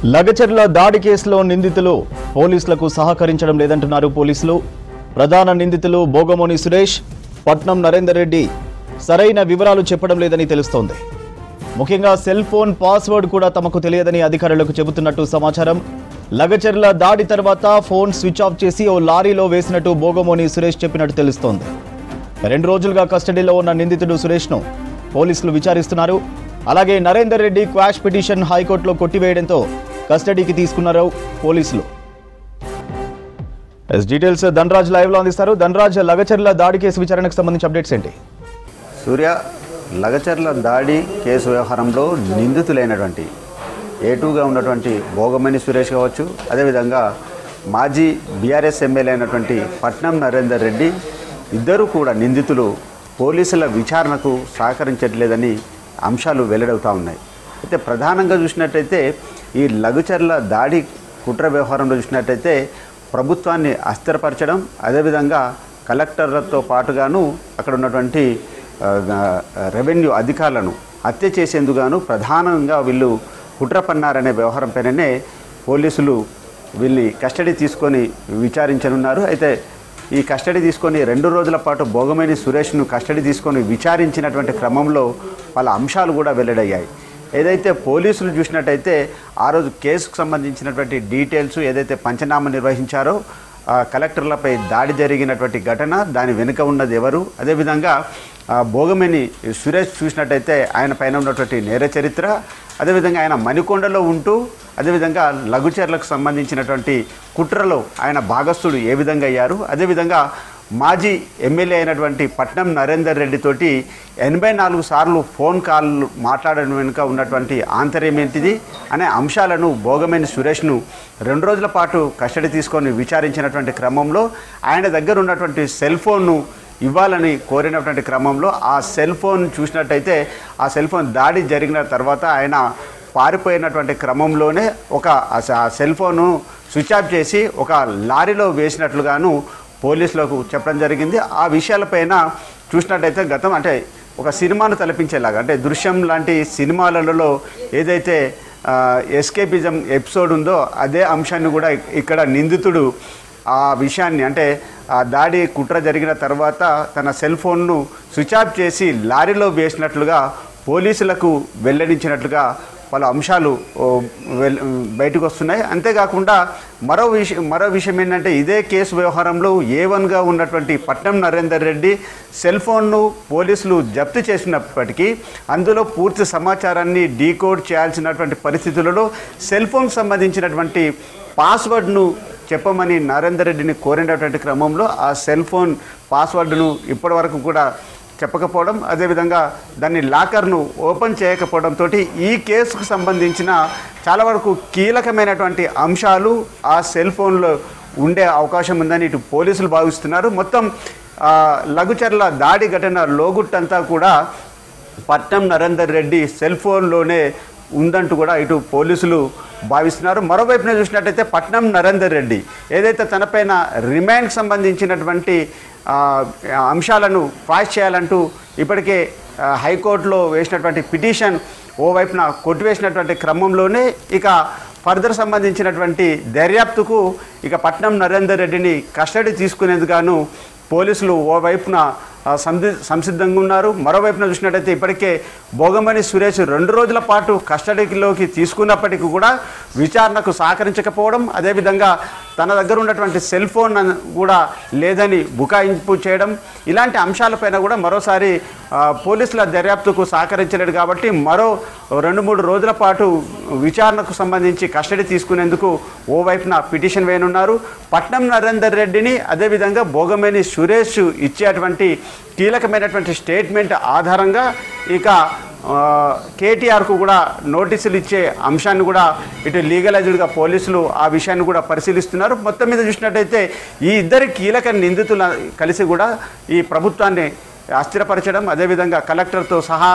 లగచర్ల దాడి కేసులో నిందితులు పోలీసులకు సహకరించడం లేదంటున్నారు పోలీసులు. ప్రధాన నిందితులు బోగమోని సురేష్, పట్నం నరేందర్ రెడ్డి సరైన వివరాలు చెప్పడం లేదని తెలుస్తోంది. ముఖ్యంగా సెల్ ఫోన్ పాస్వర్డ్ కూడా తమకు తెలియదని అధికారులకు చెబుతున్నట్టు సమాచారం. లగచర్ల దాడి తర్వాత ఫోన్ స్విచ్ ఆఫ్ చేసి ఓ లారీలో వేసినట్టు బోగమోని సురేష్ చెప్పినట్టు తెలుస్తోంది. 2 రోజులుగా కస్టడీలో ఉన్న నిందితుడు సురేష్ను పోలీసులు విచారిస్తున్నారు. అలాగే నరేందర్ రెడ్డి క్వాష్ పిటిషన్ హైకోర్టులో కొట్టివేయడంతో కస్టడీకి తీసుకున్నారు పోలీసులు. డీటెయిల్స్ ధనరాజ్ లైవ్ లో అందిస్తారు. ధనరాజ్, లగచర్ల దాడి కేసు విచారణకు సంబంధించి అప్డేట్స్ ఏంటి? సూర్య, లగచర్ల దాడి కేసు వ్యవహారంలో నిందితులైనటువంటి A2గా ఉన్నటువంటి బోగమని సురేష్ కావచ్చు, అదేవిధంగా మాజీ బీఆర్ఎస్ ఎమ్మెల్యే అయినటువంటి పట్నం నరేందర్ రెడ్డి ఇద్దరు కూడా నిందితులు పోలీసుల విచారణకు సహకరించట్లేదని అంశాలు వెల్లడవుతూ ఉన్నాయి. అయితే ప్రధానంగా చూసినట్టయితే ఈ లగచర్ల దాడి కుట్ర వ్యవహారంలో చూసినట్టయితే ప్రభుత్వాన్ని అస్థిరపరచడం, అదేవిధంగా కలెక్టర్లతో పాటుగాను అక్కడ ఉన్నటువంటి రెవెన్యూ అధికారులను హత్య చేసేందుకు ప్రధానంగా వీళ్ళు కుట్ర పన్నారనే వ్యవహారంపైననే పోలీసులు వీళ్ళని కస్టడీ తీసుకొని విచారించనున్నారు. అయితే ఈ కస్టడీ తీసుకొని 2 రోజుల పాటు బోగమేని సురేష్ను కస్టడీ తీసుకొని విచారించినటువంటి క్రమంలో పలు అంశాలు కూడా వెల్లడయ్యాయి. ఏదైతే పోలీసులు చూసినట్టయితే ఆ రోజు కేసుకు సంబంధించినటువంటి డీటెయిల్స్ ఏదైతే పంచనామా నిర్వహించారో కలెక్టర్లపై దాడి జరిగినటువంటి ఘటన, దాని వెనుక ఉన్నది ఎవరు, అదేవిధంగా బోగమేని సురేష్ చూసినట్టయితే ఆయన పైన ఉన్నటువంటి నేర చరిత్ర, అదేవిధంగా ఆయన మణికొండలో ఉంటూ అదేవిధంగా లగచర్లకు సంబంధించినటువంటి కుట్రలో ఆయన భాగస్థుడు ఏ విధంగా అయ్యారు, అదేవిధంగా మాజీ ఎమ్మెల్యే అయినటువంటి పట్నం నరేందర్ రెడ్డితోటి 84 సార్లు ఫోన్ కాల్ మాట్లాడడం వెనుక ఉన్నటువంటి ఆంతర్యం ఏంటిది అనే అంశాలను బోగమేని సురేష్ను 2 రోజుల పాటు కస్టడీ తీసుకొని విచారించినటువంటి క్రమంలో ఆయన దగ్గర ఉన్నటువంటి సెల్ ఫోన్ను ఇవ్వాలని కోరినటువంటి క్రమంలో ఆ సెల్ ఫోన్ చూసినట్టయితే ఆ సెల్ ఫోన్ దాడి జరిగిన తర్వాత ఆయన పారిపోయినటువంటి క్రమంలోనే ఆ సెల్ ఫోను స్విచ్ ఆఫ్ చేసి ఒక లారీలో వేసినట్లుగాను పోలీసులకు చెప్పడం జరిగింది. ఆ విషయాలపైన చూసినట్టయితే గతం అంటే ఒక సినిమాను తలపించేలాగా, అంటే దృశ్యం లాంటి సినిమాలలో ఏదైతే ఎస్కేపిజం ఎపిసోడ్ ఉందో అదే అంశాన్ని కూడా ఇక్కడ నిందితుడు ఆ విషయాన్ని అంటే ఆ దాడి కుట్ర జరిగిన తర్వాత తన సెల్ ఫోన్ను స్విచ్ ఆఫ్ చేసి లారీలో వేసినట్లుగా పోలీసులకు వెల్లడించినట్లుగా పలు అంశాలు బయటకు వస్తున్నాయి. అంతేకాకుండా మరో విషయం ఏంటంటే ఇదే కేసు వ్యవహారంలో A1గా ఉన్నటువంటి పట్నం నరేందర్ రెడ్డి సెల్ ఫోన్ను పోలీసులు జప్తు చేసినప్పటికీ అందులో పూర్తి సమాచారాన్ని డీకోడ్ చేయాల్సినటువంటి పరిస్థితులలో సెల్ ఫోన్కి సంబంధించినటువంటి పాస్వర్డ్ను చెప్పమని నరేందర్ రెడ్డిని కోరినటువంటి క్రమంలో ఆ సెల్ ఫోన్ పాస్వర్డ్ను ఇప్పటి వరకు కూడా చెప్పకపోవడం, అదేవిధంగా దాన్ని లాకర్ను ఓపెన్ చేయకపోవడంతో ఈ కేసుకు సంబంధించిన చాలా వరకు కీలకమైనటువంటి అంశాలు ఆ సెల్ ఫోన్లో ఉండే అవకాశం ఉందని ఇటు పోలీసులు భావిస్తున్నారు. మొత్తం లగచర్ల దాడి ఘటన లోగుట్టంతా కూడా పట్నం నరేందర్ రెడ్డి సెల్ ఫోన్లోనే ఉందంటూ కూడా ఇటు పోలీసులు భావిస్తున్నారు. మరోవైపున చూసినట్టయితే పట్నం నరేందర్ రెడ్డి ఏదైతే తనపైన రిమాండ్కి సంబంధించినటువంటి అంశాలను పాస్ చేయాలంటూ ఇప్పటికే హైకోర్టులో వేసినటువంటి పిటిషన్ ఓవైపున కొట్టివేసినటువంటి క్రమంలోనే ఇక ఫర్దర్ సంబంధించినటువంటి దర్యాప్తుకు ఇక పట్నం నరేందర్ రెడ్డిని కస్టడీ తీసుకునేందుకు పోలీసులు ఓవైపున సంసిద్ధంగా ఉన్నారు. మరోవైపున చూసినట్టయితే ఇప్పటికే బోగమని సురేష్ 2 రోజుల పాటు కస్టడీలోకి తీసుకున్నప్పటికీ కూడా విచారణకు సహకరించకపోవడం, అదేవిధంగా తన దగ్గర ఉన్నటువంటి సెల్ ఫోన్ కూడా లేదని బుకాయింపు చేయడం, ఇలాంటి అంశాలపైన కూడా మరోసారి పోలీసుల దర్యాప్తుకు సహకరించలేడు కాబట్టి మరో 2-3 రోజుల పాటు విచారణకు సంబంధించి కస్టడీ తీసుకునేందుకు ఓవైపున పిటిషన్ వేయనున్నారు. పట్నం నరేందర్ రెడ్డిని అదేవిధంగా బోగమేని సురేష్ ఇచ్చేటువంటి కీలకమైనటువంటి స్టేట్మెంట్ ఆధారంగా ఇక కేటీఆర్కు కూడా నోటీసులు ఇచ్చే అంశాన్ని కూడా ఇటు లీగలైజ్డ్గా పోలీసులు ఆ విషయాన్ని కూడా పరిశీలిస్తున్నారు. మొత్తం మీద చూసినట్టయితే ఈ ఇద్దరి కీలక నిందితులు కలిసి కూడా ఈ ప్రభుత్వాన్ని అస్థిరపరచడం, అదేవిధంగా కలెక్టర్తో సహా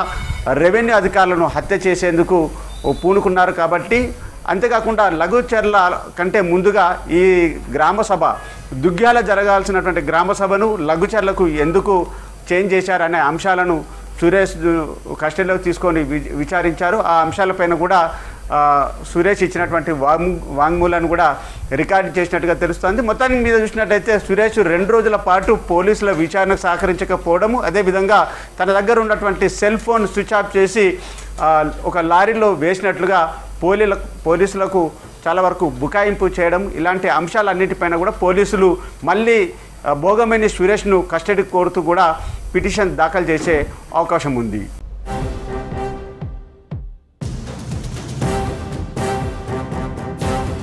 రెవెన్యూ అధికారులను హత్య చేసేందుకు పూనుకున్నారు. కాబట్టి అంతేకాకుండా లగచర్ల కంటే ముందుగా ఈ గ్రామ సభ దుగ్గ్యాల జరగాల్సినటువంటి గ్రామ సభను లగచర్లకు ఎందుకు చేంజ్ చేశారనే అంశాలను సురేష్ కస్టడీలోకి తీసుకొని విచారించారు. ఆ అంశాలపైన కూడా సురేష్ ఇచ్చినటువంటి వాంగ్మూలాన్ని కూడా రికార్డు చేసినట్టుగా తెలుస్తోంది. మొత్తానికి మీద చూసినట్టయితే సురేష్ 2 రోజుల పాటు పోలీసుల విచారణకు సహకరించకపోవడము, అదేవిధంగా తన దగ్గర ఉన్నటువంటి సెల్ ఫోన్ స్విచ్ ఆఫ్ చేసి ఒక లారీలో వేసినట్లుగా పోలీసులకు చాలా వరకు బుకాయింపు చేయడం, ఇలాంటి అంశాలన్నిటిపైన కూడా పోలీసులు మళ్ళీ భోగమేని సురేష్ను కస్టడీకి కోరుతూ కూడా పిటిషన్ దాఖలు చేసే అవకాశం ఉంది.